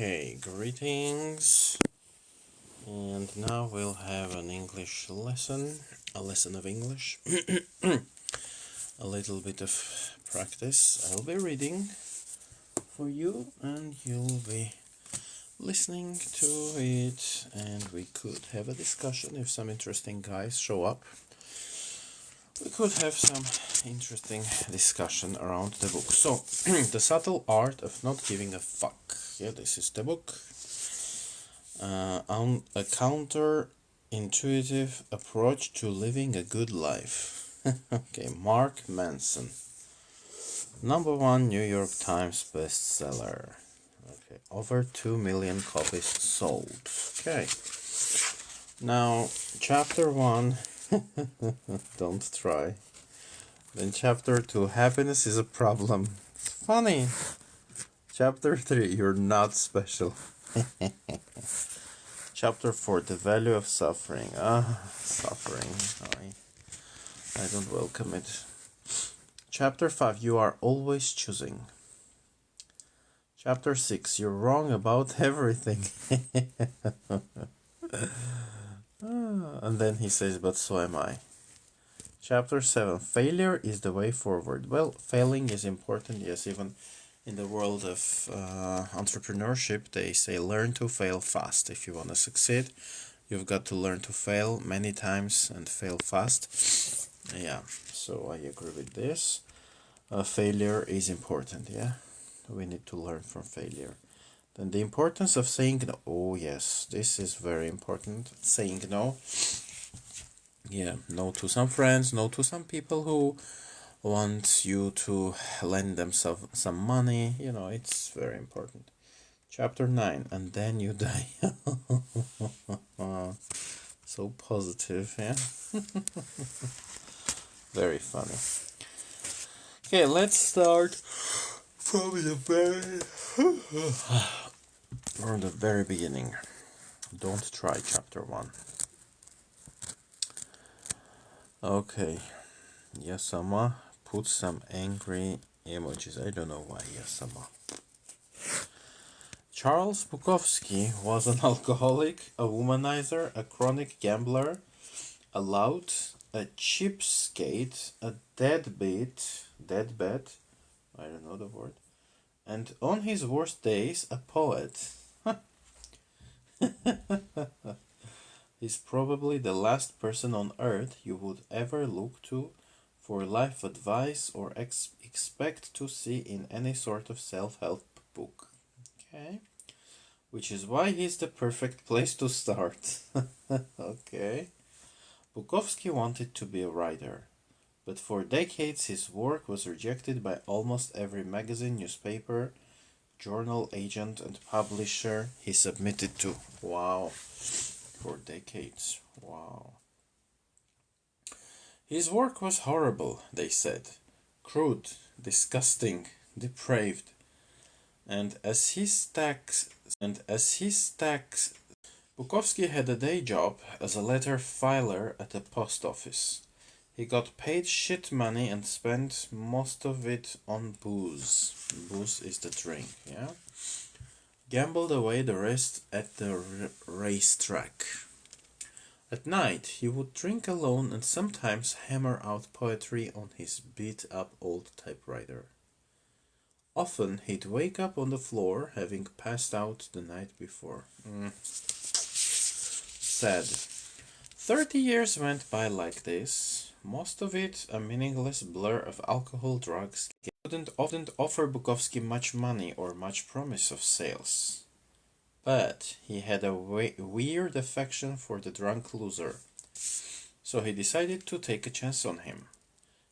Okay, greetings. And now we'll have an English lesson, a lesson of English. A little bit of practice. I'll be reading for you and you'll be listening to it, and we could have a discussion if some interesting guys show up. We could have some interesting discussion around the book. So, The Subtle Art of Not Giving a Fuck. Yeah, this is the book. On a counter-intuitive approach to living a good life. Okay, Mark Manson. #1 New York Times bestseller. Okay, over 2 million copies sold. Okay. Now, chapter 1. Don't try. Then chapter 2, happiness is a problem. It's funny. Chapter 3, you're not special. Chapter 4, the value of suffering. Suffering. I don't welcome it. Chapter 5, you are always choosing. Chapter 6, you're wrong about everything. And then he says, but so am I. Chapter 7, failure is the way forward. Well, failing is important, yes, even in the world of entrepreneurship, they say learn to fail fast. If you want to succeed, you've got to learn to fail many times and fail fast. Yeah, so I agree with this. Failure is important, yeah. We need to learn from failure. Then the importance of saying no. Oh yes, this is very important. Saying no. Yeah, no to some friends, no to some people who want you to lend them some money. You know, it's very important. Chapter 9, and then you die. So positive, yeah. Very funny. Okay, let's start from the very beginning. Don't try chapter 1. Okay, Yasama put some angry emojis. I don't know why Yasama. Charles Bukowski was an alcoholic, a womanizer, a chronic gambler, a lout, a cheapskate, a deadbeat, I don't know the word, and on his worst days, a poet. He's probably the last person on earth you would ever look to for life advice or expect to see in any sort of self-help book. Okay? Which is why he's the perfect place to start. Okay. Bukowski wanted to be a writer, but for decades his work was rejected by almost every magazine, newspaper, journal agent and publisher he submitted to. Wow. For decades. Wow. His work was horrible, they said. Crude, disgusting, depraved. And as he stacks, Bukowski had a day job as a letter filer at a post office. He got paid shit money and spent most of it on booze. Booze is the drink, yeah? Gambled away the rest at the racetrack. At night, he would drink alone and sometimes hammer out poetry on his beat-up old typewriter. Often, he'd wake up on the floor, having passed out the night before. Sad. 30 years went by like this, most of it a meaningless blur of alcohol, drugs. It wouldn't offer Bukowski much money or much promise of sales. But he had a weird affection for the drunk loser, so he decided to take a chance on him.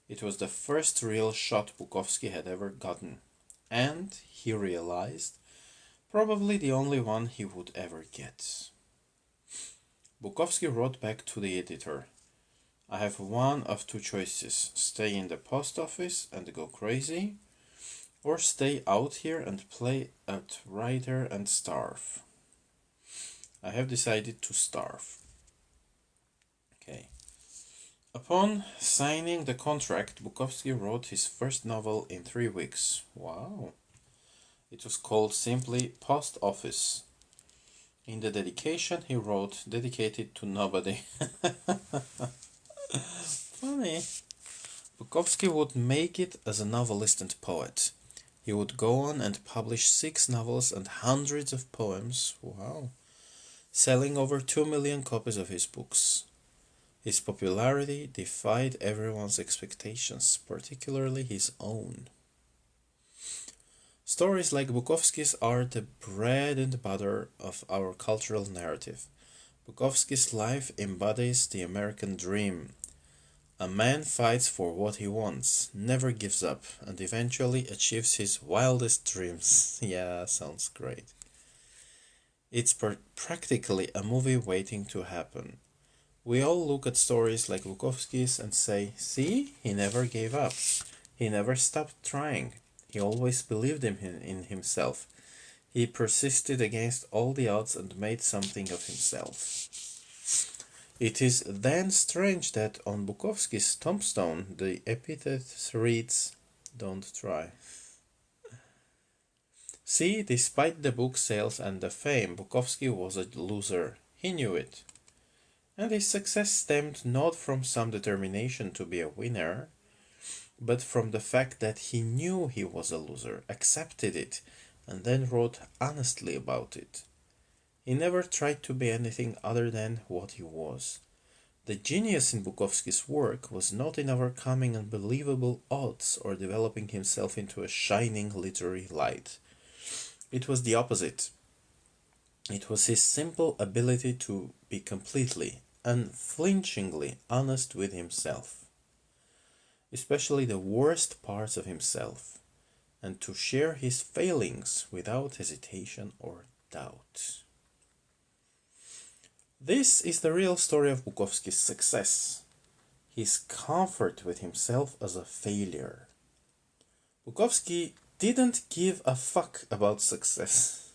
It was the first real shot Bukowski had ever gotten, and, he realized, probably the only one he would ever get. Bukowski wrote back to the editor, I have one of two choices, stay in the post office and go crazy, or stay out here and play at writer and starve. I have decided to starve. Okay. Upon signing the contract, Bukowski wrote his first novel in 3 weeks. Wow. It was called simply Post Office. In the dedication he wrote, dedicated to nobody. Funny. Bukowski would make it as a novelist and poet. He would go on and publish 6 novels and hundreds of poems, wow, selling over 2 million copies of his books. His popularity defied everyone's expectations, particularly his own. Stories like Bukowski's are the bread and butter of our cultural narrative. Bukowski's life embodies the American dream. A man fights for what he wants, never gives up, and eventually achieves his wildest dreams. Yeah, sounds great. It's practically a movie waiting to happen. We all look at stories like Bukowski's and say, see, he never gave up. He never stopped trying. He always believed in himself. He persisted against all the odds and made something of himself. It is then strange that on Bukowski's tombstone the epitaph reads, "Don't try." See, despite the book sales and the fame, Bukowski was a loser. He knew it. And his success stemmed not from some determination to be a winner, but from the fact that he knew he was a loser, accepted it, and then wrote honestly about it. He never tried to be anything other than what he was. The genius in Bukowski's work was not in overcoming unbelievable odds or developing himself into a shining literary light. It was the opposite. It was his simple ability to be completely, unflinchingly honest with himself, especially the worst parts of himself, and to share his failings without hesitation or doubt. This is the real story of Bukowski's success, his comfort with himself as a failure. Bukowski didn't give a fuck about success.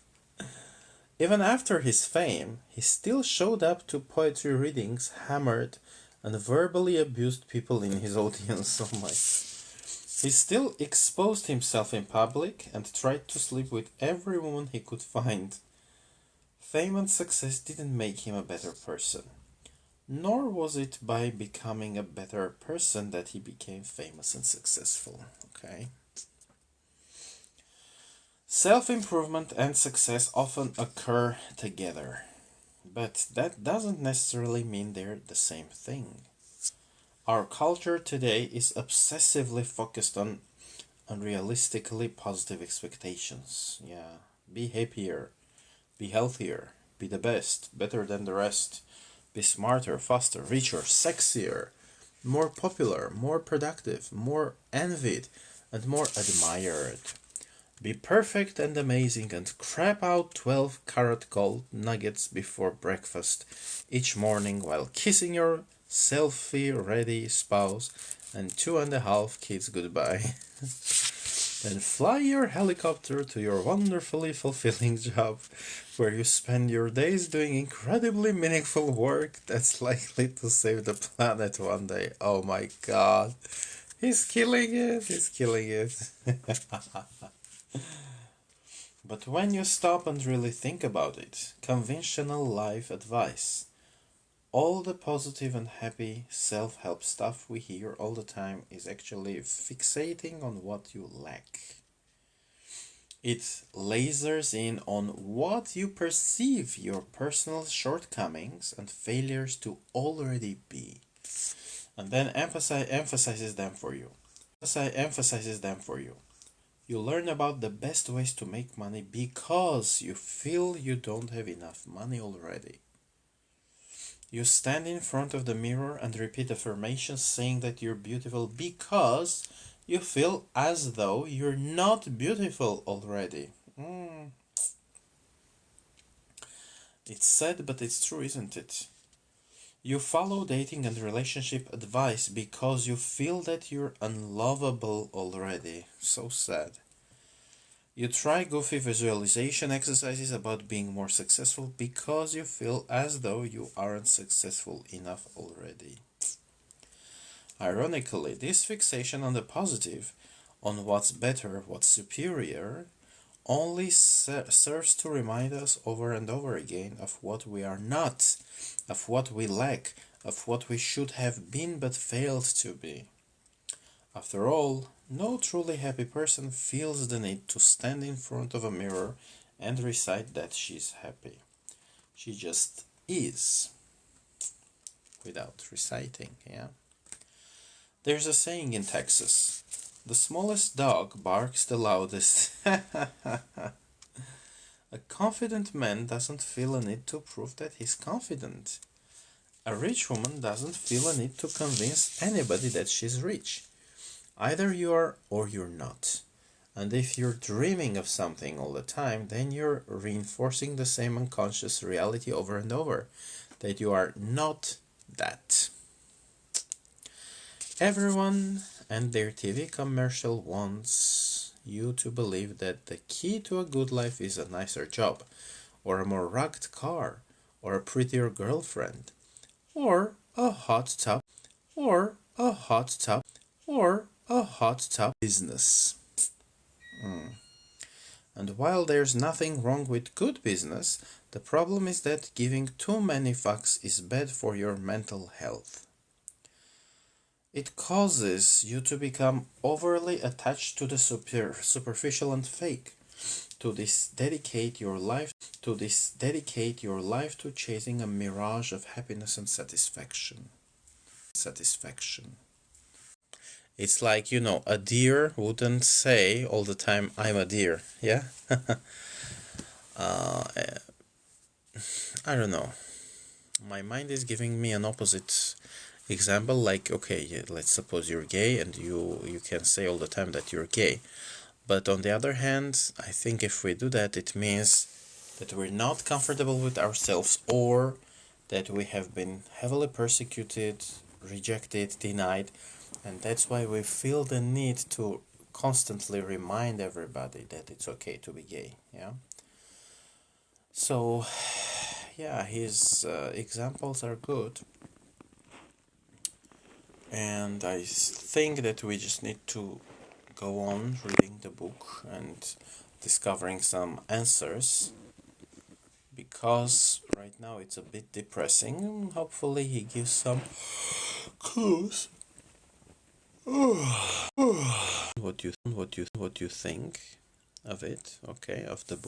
Even after his fame, he still showed up to poetry readings, hammered, and verbally abused people in his audience. Oh my. He still exposed himself in public and tried to sleep with every woman he could find. Fame and success didn't make him a better person, nor was it by becoming a better person that he became famous and successful. Okay? Self-improvement and success often occur together, but that doesn't necessarily mean they're the same thing. Our culture today is obsessively focused on unrealistically positive expectations. Yeah, be happier, be healthier, be the best, better than the rest, be smarter, faster, richer, sexier, more popular, more productive, more envied, and more admired. Be perfect and amazing and crap out 12 karat gold nuggets before breakfast each morning while kissing your selfie-ready spouse and 2.5 kids goodbye. Then fly your helicopter to your wonderfully fulfilling job where you spend your days doing incredibly meaningful work that's likely to save the planet one day. Oh my god. He's killing it. He's killing it. But when you stop and really think about it, conventional life advice, all the positive and happy self-help stuff we hear all the time is actually fixating on what you lack. It lasers in on what you perceive your personal shortcomings and failures to already be, and then emphasizes them for you. You learn about the best ways to make money because you feel you don't have enough money already. You stand in front of the mirror and repeat affirmations saying that you're beautiful because you feel as though you're not beautiful already. It's sad, but it's true, isn't it? You follow dating and relationship advice because you feel that you're unlovable already. So sad. You try goofy visualization exercises about being more successful because you feel as though you aren't successful enough already. Ironically, this fixation on the positive, on what's better, what's superior, only serves to remind us over and over again of what we are not, of what we lack, of what we should have been but failed to be. After all, no truly happy person feels the need to stand in front of a mirror and recite that she's happy. She just is, without reciting, yeah? There's a saying in Texas, the smallest dog barks the loudest. A confident man doesn't feel a need to prove that he's confident. A rich woman doesn't feel a need to convince anybody that she's rich. Either you are or you're not. And if you're dreaming of something all the time, then you're reinforcing the same unconscious reality over and over, that you are not that. Everyone and their TV commercial wants you to believe that the key to a good life is a nicer job, or a more rugged car, or a prettier girlfriend, or a hot tub, or a hot tub, or a hot tub business. And while there's nothing wrong with good business, the problem is that giving too many fucks is bad for your mental health. It causes you to become overly attached to the superficial and fake, to dedicate your life to chasing a mirage of happiness and satisfaction. It's like, a deer wouldn't say all the time, I'm a deer, yeah? I don't know. My mind is giving me an opposite example, like, okay, yeah, let's suppose you're gay, and you can say all the time that you're gay. But on the other hand, I think if we do that, it means that we're not comfortable with ourselves, or that we have been heavily persecuted, rejected, denied, and that's why we feel the need to constantly remind everybody that it's okay to be gay, yeah? So, yeah, his examples are good. And I think that we just need to go on reading the book and discovering some answers, because right now it's a bit depressing. Hopefully he gives some clues. What you think of it, okay, of the book.